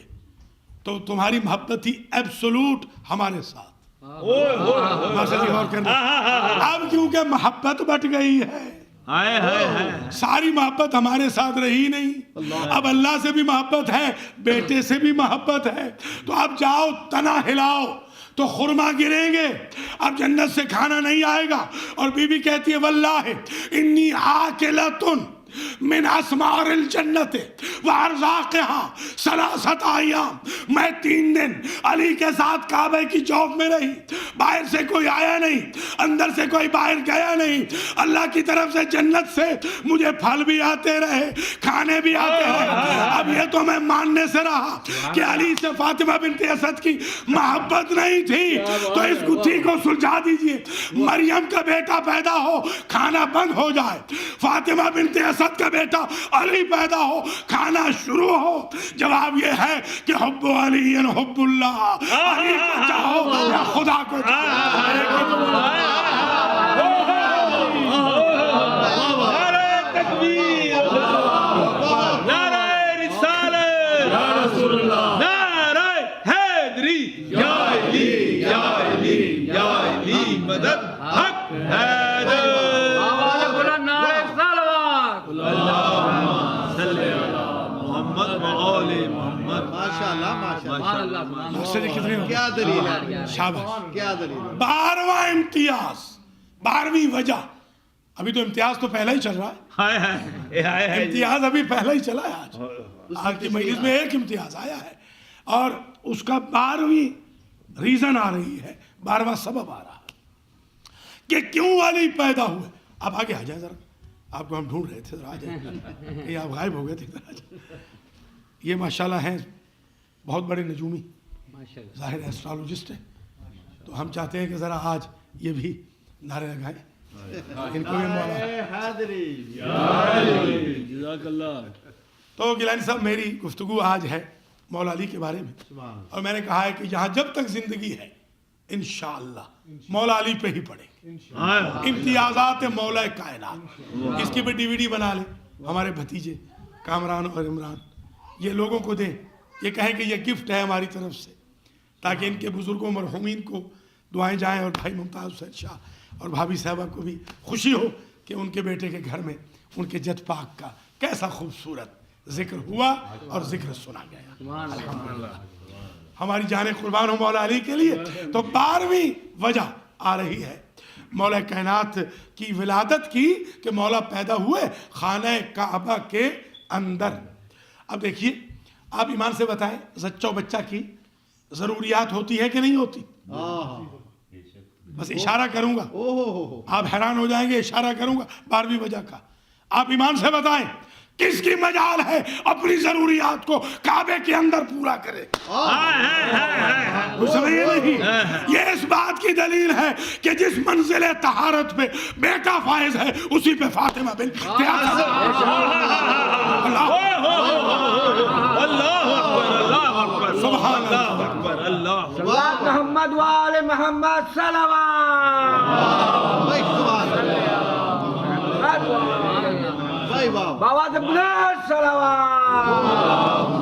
S2: تو تمہاری محبت تھی ایبسولوٹ ہمارے ساتھ. غور کرنا. اب کیونکہ محبت بٹ گئی ہے, ساری محبت ہمارے ساتھ رہی نہیں, اب اللہ سے بھی محبت ہے, بیٹے سے بھی محبت ہے, تو اب جاؤ تنا ہلاؤ تو خرما گریں گے, اب جنت سے کھانا نہیں آئے گا. اور بی بی کہتی ہے واللہ انی آکلۃ من اسمار الجنت وارزاقها 3 ایام. میں 3 دن علی کے ساتھ کعبہ کی جوف میں رہی, باہر سے کوئی آیا نہیں, اندر سے کوئی باہر گیا نہیں. اللہ کی طرف سے جنت سے مجھے پھل بھی آتے رہے, کھانے بھی آتے رہے. اب یہ تو میں ماننے سے رہا کہ علی سے فاطمہ بنت اسد کی محبت نہیں تھی, تو اس گتھی کو سلجھا دیجئے. مریم کا بیٹا پیدا ہو, کھانا بند ہو جائے. فاطمہ بنت اسد کا بیٹا علی پیدا ہو, کھانا شروع ہو. جواب یہ ہے کہ حب علی حب اللہ. علی کو چاہو یا خدا کو چاہو.
S1: نعرہ تکبیر, نعرہ رسالت, نعرہ حیدری, یا علی یا علی یا علی مدد حق حیدر.
S4: کیا دلیل ہے,
S2: شاباش.
S4: کیا دلیل ہے.
S2: 12واں امتیاز, 12ویں وجہ. ابھی تو امتیاز تو پہلا ہی چل رہا ہے, امتیاز ابھی پہلا ہی چلا ہے. آج کی مجلس میں ایک امتیاز آیا ہے اور اس کا 12ویں ریزن آ رہی ہے, 12واں سبب آ رہا ہے کہ کیوں علی پیدا ہوئے. آپ آگے آ جائیں ذرا, آپ کو ہم ڈھونڈ رہے تھے, ذرا آ جائیں, یہ آپ غائب ہو گئے تھے. یہ ماشاءاللہ ہیں بہت بڑے نجومی, ظاہر ایسٹرالوجسٹ ہیں, تو ہم چاہتے ہیں کہ ذرا آج یہ بھی نعرے لگائیں, ان کو بھی مولا.
S1: جزاک اللہ.
S2: تو گیلانی صاحب میری گفتگو آج ہے مولا علی کے بارے میں, اور میں نے کہا ہے کہ یہاں جب تک زندگی ہے انشاءاللہ مولا علی پہ ہی پڑھیں گے. امتیازات مولا کائنات, اس کی بھی DVD بنا لیں. ہمارے بھتیجے کامران اور عمران یہ لوگوں کو دیں, یہ کہیں کہ یہ گفٹ ہے ہماری طرف سے, تاکہ ان کے بزرگوں مرحومین کو دعائیں جائیں, اور بھائی ممتاز حسین شاہ اور بھابھی صاحبہ کو بھی خوشی ہو کہ ان کے بیٹے کے گھر میں ان کے جد پاک کا کیسا خوبصورت ذکر ہوا اور ذکر سنا گیا. ہماری جانیں قربان ہو مولا علی کے لیے. تو 12ویں وجہ آ رہی ہے مولا کائنات کی ولادت کی کہ مولا پیدا ہوئے خانہ کعبہ کے اندر. اب دیکھیے, آپ ایمان سے بتائیں, زچہ و بچہ کی ضروریات ہوتی ہے کہ نہیں ہوتی؟ بس اشارہ کروں گا, آپ حیران ہو جائیں گے, اشارہ کروں گا 12ویں وجہ کا. آپ ایمان سے بتائیں کس کی مجال ہے اپنی ضروریات کو کعبے کے اندر پورا کرے؟ سمجھے نہیں؟ یہ اس بات کی دلیل ہے کہ جس منزل طہارت پہ بیٹا فائز ہے اسی پہ فاطمہ بنت سبحان اللہ.
S3: محمد وآل محمد صلوات. بابا سے بلند صلوات.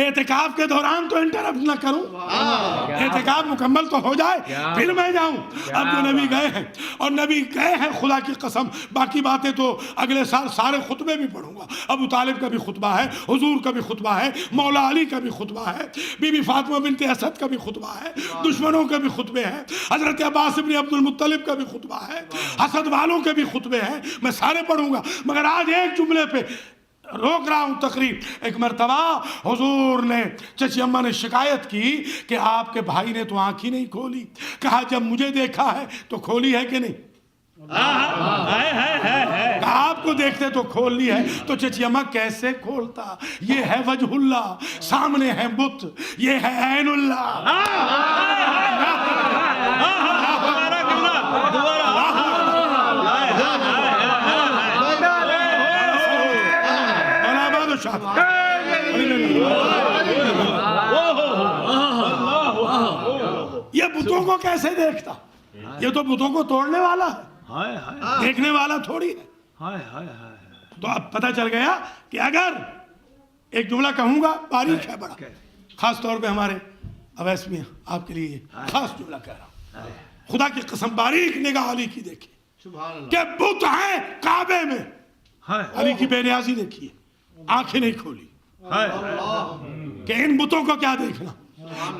S2: اعتکاف کے دوران تو انٹرپٹ نہ کروں، اعتکاف مکمل تو ہو جائے پھر میں جاؤں۔ اب جو نبی گئے ہیں اور نبی گئے ہیں خدا کی قسم، باقی باتیں تو اگلے سال سارے خطبے بھی پڑھوں گا۔ ابو طالب کا بھی خطبہ ہے، حضور کا بھی خطبہ ہے، مولا علی کا بھی خطبہ ہے، بی بی فاطمہ بنت اسد کا بھی خطبہ ہے، دشمنوں کے بھی خطبے ہیں، حضرت عباس ابن عبد المطلب کا بھی خطبہ ہے، حسد والوں کے بھی خطبے ہیں، میں سارے پڑھوں گا۔ مگر آج ایک جملے پہ روک رہا ہوں تقریر۔ ایک مرتبہ حضور نے، چچی اماں نے شکایت کی کہ آپ کے بھائی نے تو آنکھ ہی نہیں کھولی۔ کہا جب مجھے دیکھا ہے تو کھولی ہے کہ نہیں؟ کہا آپ کو دیکھتے تو کھول لی ہے۔ تو چچی اماں کیسے کھولتا؟ یہ ہے وجہ اللہ، سامنے ہے بت، یہ ہے عین اللہ۔ یہ بتوں کو کیسے دیکھتا؟ یہ تو بتوں کو توڑنے والا ہے، دیکھنے والا تھوڑی ہے۔ تو اب پتہ چل گیا کہ اگر ایک جملہ کہوں گا باریک ہے بڑا، خاص طور پہ ہمارے اویس میاں آپ کے لیے خاص جملہ کہہ رہا ہوں، خدا کی قسم باریک نگاہ علی کی دیکھیے کہ بت ہیں کعبے میں، علی کی بے نیازی دیکھیے، آنکھیں نہیں کھولی کہ ان بتوں کو کیا دیکھنا۔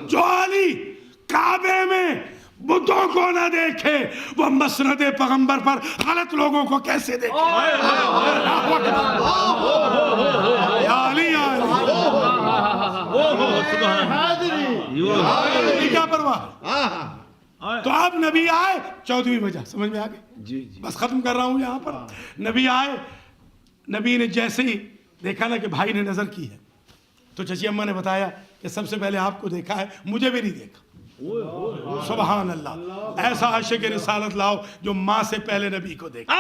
S2: جو علی کعبے میں بتوں کو نہ دیکھے وہ مسند پیغمبر پر غلط لوگوں کو کیسے دیکھے؟ یا علی یا علی، کیا پرواہ۔ تو اب نبی آئے، 14ویں وجہ سمجھ میں آگئی؟ بس ختم کر رہا ہوں یہاں پر۔ نبی آئے، نبی نے جیسے ہی دیکھا نا کہ بھائی نے نظر کی ہے تو چچی اماں نے بتایا کہ سب سے پہلے آپ کو دیکھا ہے، مجھے بھی نہیں دیکھا۔ سبحان اللہ، ایسا عاشق رسالت لاؤ جو ماں سے پہلے نبی کو دیکھا۔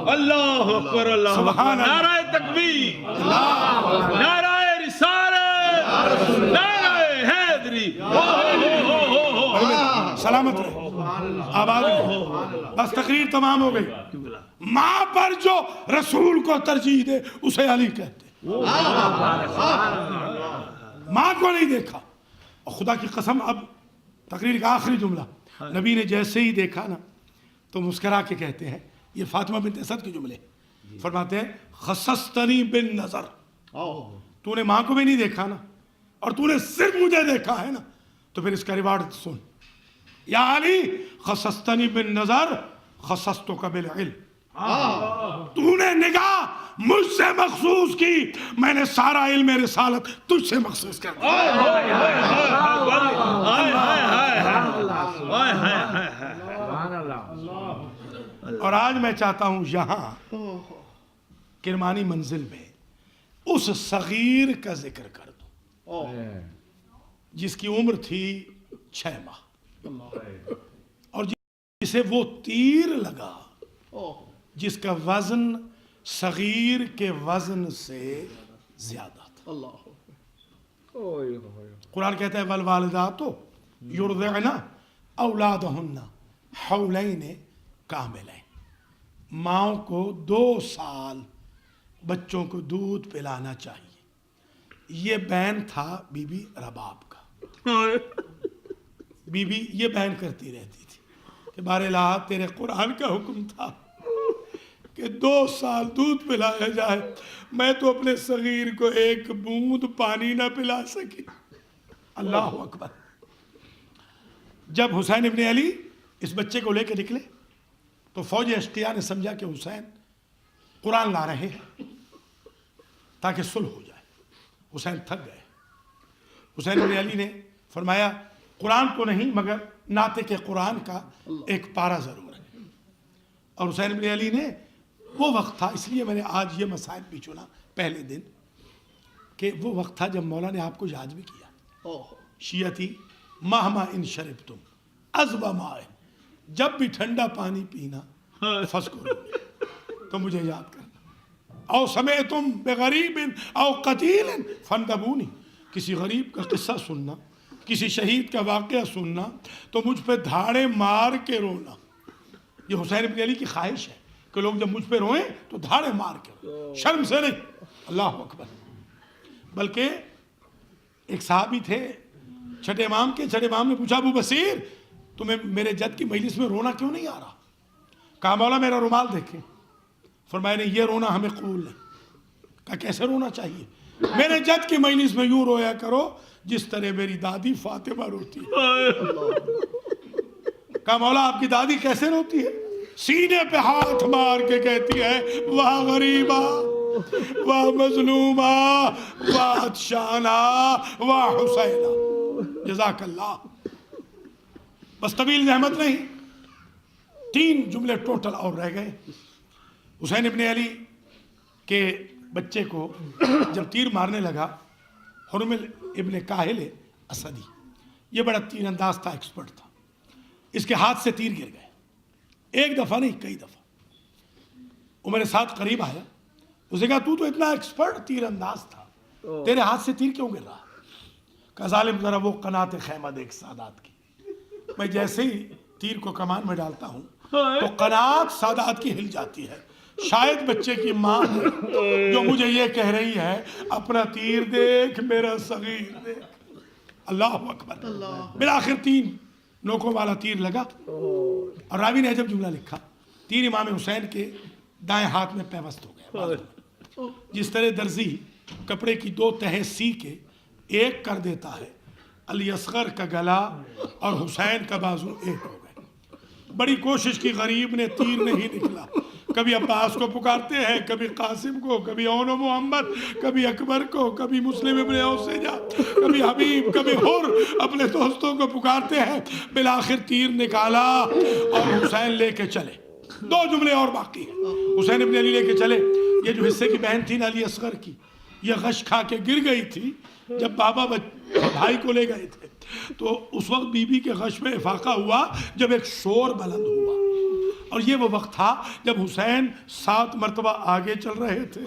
S1: اللہ اکبر، اللہ
S2: سبحان اللہ،
S1: نعرہ تکبیر، نعرہ رسالت، نعرہ حیدری،
S2: سلامت رہے، آباد رہے۔ بس تقریر تمام ہو گئی۔ ماں پر جو رسول کو ترجیح دے اسے علی کہتے، ماں کو نہیں دیکھا۔ اور خدا کی قسم اب تقریر کا آخری جملہ، نبی نے جیسے ہی دیکھا نا تو مسکرا کے کہتے ہیں، یہ فاطمہ بنت اسد کے جملے، فرماتے ہیں خصصتنی بالنظر، تو نے ماں کو بھی نہیں دیکھا نا اور تو نے صرف مجھے دیکھا ہے نا، تو پھر اس کا ریوارڈ سن۔ یا علی خصصتنی بالنظر خصصتک بالعلم، تو نے نگاہ مجھ سے مخصوص کی، میں نے سارا علم رسالت تجھ سے مخصوص کر دیا۔ اور آج میں چاہتا ہوں یہاں کرمانی منزل میں اس صغیر کا ذکر کر دوں جس کی عمر تھی 6 ماہ اور جسے وہ تیر لگا جس کا وزن صغیر کے وزن سے زیادہ تھا۔ قرآن کہتا ہے والوالدات یرضعن اولادہن حولین کاملین، ماؤں کو 2 سال بچوں کو دودھ پلانا چاہیے۔ یہ بین تھا بی بی رباب کا، بی بی یہ بین کرتی رہتی تھی کہ بار الہ تیرے قرآن کا حکم تھا کہ 2 سال دودھ پلایا جائے، میں تو اپنے صغیر کو 1 بوند پانی نہ پلا سکی۔ اللہ اکبر۔ جب حسین ابن علی اس بچے کو لے کے نکلے تو فوج اشقیاء نے سمجھا کہ حسین قرآن لا رہے ہیں تاکہ صلح ہو جائے۔ حسین تھک گئے۔ حسین ابن علی نے فرمایا قرآن تو نہیں مگر ناطق قرآن کا ایک پارہ ضرور ہے۔ اور حسین ابن علی نے، وہ وقت تھا، اس لیے میں نے آج یہ مسائل بھی چنا پہلے دن، کہ وہ وقت تھا جب مولا نے آپ کو یاد بھی کیا، شیعتی مہما ان شربتم عذب مائے، جب بھی ٹھنڈا پانی پینا فذکرونی، تو مجھے یاد کرنا، او سمعتم بغریب او قتیل فانتبونی، کسی غریب کا قصہ سننا، کسی شہید کا واقعہ سننا تو مجھ پہ دھاڑے مار کے رونا۔ یہ حسین ابن علی کی خواہش ہے کہ لوگ جب مجھ پہ روئیں تو دھاڑے مار کے، شرم سے نہیں، اللہ اکبر. بلکہ ایک صحابی تھے چھٹے امام کے، چھٹے امام نے پوچھا ابو بصیر تمہیں میرے جد کی مجلس میں رونا کیوں نہیں آ رہا؟ کہا مولا میرا رومال دیکھیں. فرمایا نہیں یہ رونا ہمیں قبول نہیں. کہا کیسے رونا چاہیے؟ میرے جد کی مجلس میں یوں رویا کرو جس طرح میری دادی فاطمہ روتی ہے. کہا مولا آپ کی دادی کیسے روتی ہے؟ سینے پہ ہاتھ مار کے کہتی ہے واہ غریبا واہ مظلومہ واہ عطشانہ واہ حسینہ. جزاک اللہ. بس طویل زحمت نہیں، 3 جملے ٹوٹل اور رہ گئے. حسین ابن علی کے بچے کو جب تیر مارنے لگا، حرمل ابن کاہل اسدی، یہ بڑا تیر انداز تھا، ایکسپرٹ تھا. اس کے ہاتھ سے تیر گر گئے، ایک دفعہ نہیں کئی دفعہ. وہ میرے ساتھ قریب آیا، اسے کہا تو اتنا ایکسپرٹ تیر انداز تھا، تیرے ہاتھ سے تیر کیوں گر رہا؟ کہا ظالم ذرا وہ قناط خیمہ دیکھ سادات کی. میں جیسے ہی تیر کو کمان میں ڈالتا ہوں تو قناط سادات کی ہل جاتی ہے. شاید بچے کی ماں ہے جو مجھے یہ کہہ رہی ہے اپنا تیر دیکھ میرا صغیر دیکھ. اللہ اکبر. بالآخر 3 نوکوں والا تیر لگا اور راوی نے عجب جملہ لکھا، تیر امام حسین کے دائیں ہاتھ میں پیوست ہو گیا. جس طرح درزی کپڑے کی 2 تہیں سی کے ایک کر دیتا ہے، علی اصغر کا گلا اور حسین کا بازو ایک ہو گئے. بڑی کوشش کی، غریب نے تیر نہیں نکلا. کبھی عباس کو پکارتے ہیں، کبھی قاسم کو، کبھی اون و محمد، کبھی اکبر کو، کبھی مسلم ابن اوسیجا، کبھی حبیب، کبھی حر، اپنے دوستوں کو پکارتے ہیں. بالآخر تیر نکالا اور حسین لے کے چلے. 2 جملے اور باقی ہیں. حسین ابن علی لے کے چلے. یہ جو حصے کی بہن تھی نا علی اصغر کی، یہ غش کھا کے گر گئی تھی جب بابا بھائی کو لے گئے تھے. تو اس وقت بی بی کے غش میں افاقہ ہوا جب ایک شور بلند ہوا، اور یہ وہ وقت تھا جب حسین 7 مرتبہ آگے چل رہے تھے،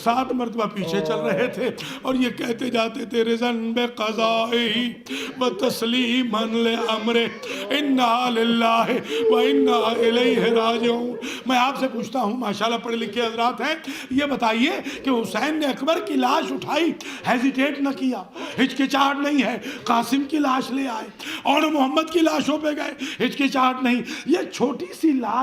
S2: 7 مرتبہ پیچھے چل رہے تھے، اور یہ کہتے جاتے تھے رضن بقضائہ و تسلیما لامرہ انا للہ و انا الیہ راجعون. میں آپ سے پوچھتا ہوں، ماشاءاللہ پڑھے لکھے حضرات ہیں، یہ بتائیے کہ حسین نے اکبر کی لاش اٹھائی، ہیزیٹیٹ نہ کیا، ہچکچاہٹ نہیں ہے. قاسم کی لاش لے آئے اور محمد کی لاشوں پہ گئے، ہچکچاہٹ نہیں. یہ چھوٹی سی لاش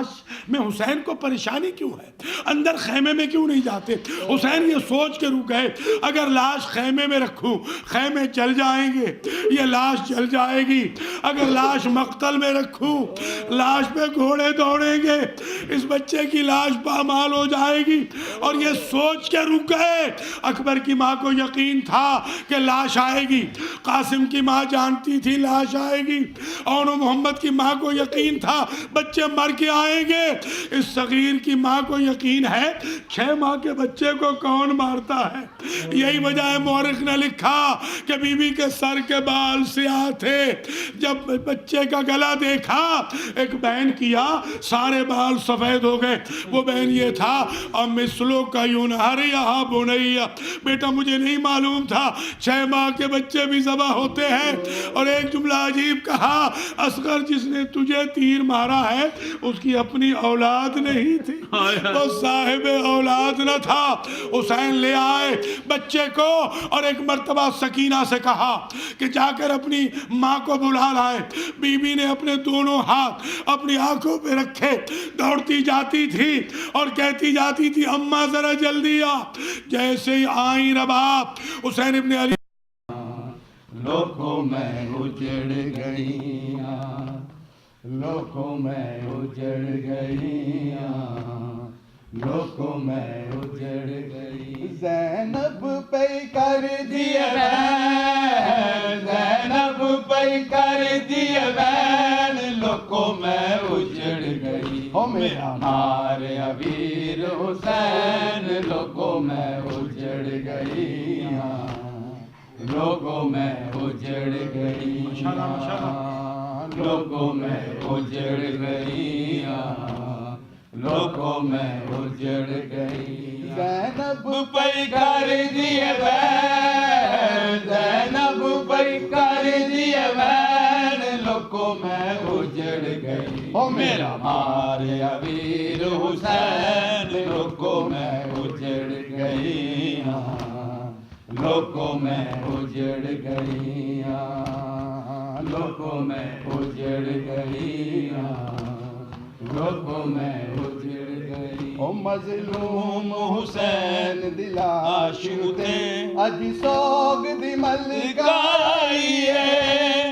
S2: میں حسین کو پریشانی کیوں ہے؟ اندر خیمے میں کیوں نہیں جاتے؟ حسین یہ سوچ کے رک گئے اگر لاش خیمے میں رکھوں خیمے جل جائیں گے، یہ لاش جل جائے گی. اگر لاش مقتل میں رکھوں لاش پہ گھوڑے دوڑیں گے، اس بچے کی لاش پامال ہو جائے گی. اور یہ سوچ کے رک گئے. اکبر کی ماں کو یقین تھا کہ لاش آئے گی، قاسم کی ماں جانتی تھی لاش آئے گی، اور محمد کی ماں کو یقین تھا بچے مر کے آئیں گے. اس صغیر کی ماں کو یقین ہے 6 ماہ کے بچے کو کون مارتا ہے. یہی وجہ ہے مورخ نے لکھا کہ بی بی کے سر کے بال سیاہ تھے. جب بچے کا گلا دیکھا ایک بہن کیا، سارے بال سفید ہو گئے. وہ بہن یہ تھا مثلو کا ینہر یہاں بنیا، بیٹا مجھے نہیں معلوم تھا 6 ماہ کے بچے بھی ذبح ہوتے ہیں. اور ایک جملہ عجیب کہا، اصغر جس نے تجھے تیر مارا ہے اس کی اپنی اولاد نہیں تھی، وہ صاحب اولاد نہ تھا. حسین لے آئے بچے کو اور ایک مرتبہ سکینہ سے کہا کہ جا کر اپنی ماں کو بلا لائے. بی بی نے اپنے دونوں ہاتھ اپنی آنکھوں پہ رکھے، دوڑتی جاتی تھی اور کہتی جاتی تھی اماں ذرا جلدی آ. جیسے ہی آئیں رباب حسین ابن علی
S5: لوگوں میں اجڑ گئیاں، لوگوں میں اجڑ گئیاں، لوگوں میں اجڑ گئی. زینب پہ کر دیے بین، زینب پہ کر دیے بین، لوگوں میں اجڑ گئی. او میرا مار امیر حسین، لوگوں میں اجڑ گئیاں، لوگوں میں اجڑ گئیاں، لوگوں میں اجڑ گئیاں، لوگوں میں اجڑ گئی. زینب پہ کر دیے بین، زینب پہ کر دیے بین، لوگوں میں اجڑ گئی او میرا مار امیر حسین لوگوں میں اجڑ گئی لوگوں میں اجڑ گئی لوگوں میں اجڑ گئی لوگوں میں اجڑ گئی او مظلوم حسین دلاش تے اج سوگ دی ملکائیے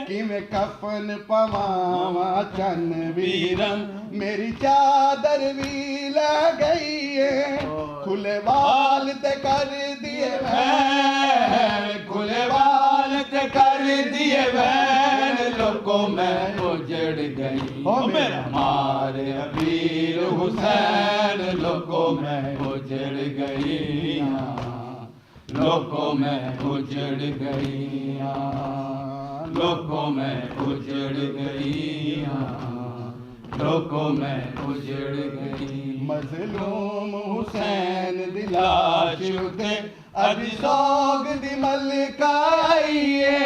S5: کہ میں کفن پواواں چن ویرن میری چادر بھی لے گئی ہے کھلے وال تے کر دیے بہن کھلے وال تے کر دیے بہن لوگوں میں اجڑ گئی او میرا مار امیر حسین لوگوں میں اجڑ گئی لوگوں میں اجڑ گئی لوگوں میں اجڑ گئی لوگوں میں اجڑ گئی مظلوم حسین دلاش تے اج سوگ دی ملکائیے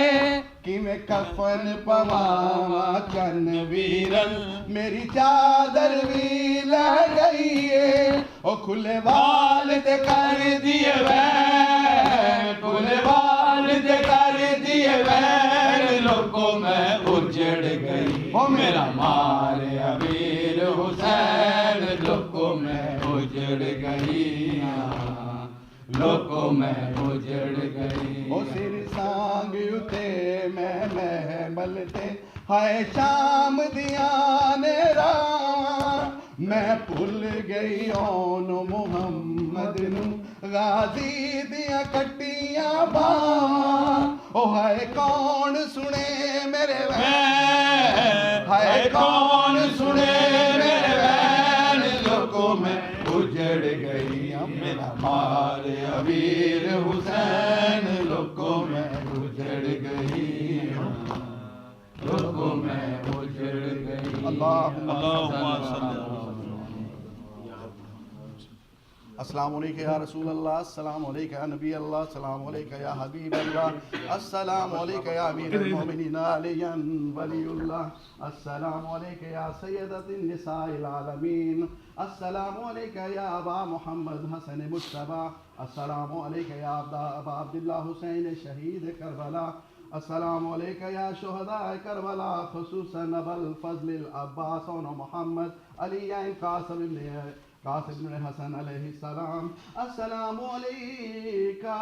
S5: کہ میں کفن پواواں چن ویرن میری چادر بھی لے گئی ہے او کھلے وال تے کر دیے وین کھلے وال تے کر دیے وین لوگوں میں اجڑ گئی او میرا مار امیر حسین لوگوں میں اجڑ گئی لوگوں میں اجڑ گئی او سر سانگ اتے میں محمل تے ہائے شام دیاں نے راواں میں بھول گئی اون محمد نو غازی دیاں کٹیاں باواں او ہائے کون سنے میرے وین ہائے کون سنے میرے وین لوگوں میں اجڑ گئی میرا مار امیر حسین لوگوں میں اجڑ گئی لوگوں میں اجڑ گئی
S1: اللہم صلی
S5: السلام علیکم یا رسول اللہ السلام علیکم یا نبی اللہ السلام علیکم یا حبیب اللہ السلام علیکم یا امیر المومنین علی ولی اللہ السلام علیکم یا سیدۃ النساء العالمین السلام علیکم یا ابا محمد حسن مجتبی السلام علیکم یا ابا عبداللہ حسین شہید کربلا السلام علیکم یا شہداء کربلا خصوصاً ابا الفضل العباس و محمد علی قاسم بن حسن علیہ السلام السلام علیکہ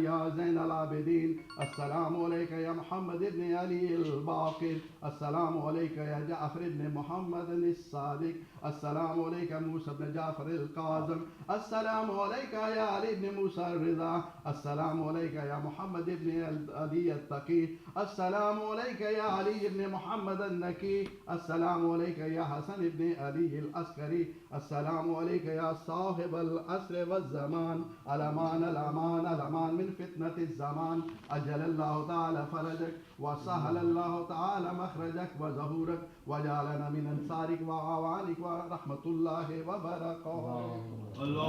S5: یا زین العابدین السلام علیکہ یا محمد ابن علی الباقر السلام علیکہ یا جعفر ابن محمد الصادق السلام علیکہ موسیٰ ابن جعفر القاظم السلام علیکہ یا علی ابن موسیٰ الرضا السلام علیکہ یا محمد ابن علی التقی السلام علیکہ یا علی ابن محمد النکی السلام علیکہ یا حسن ابن علی العسکری السلام علیکہ یا صاحب العصر والزمان الامان الامان الامان من فتنة الزمان اجل اللہ تعالی فرجک وسهل اللہ تعالی مخرجک وظہورک وجعلنا من انصارک وعوانک ورحمت اللہ وبرکاتہ.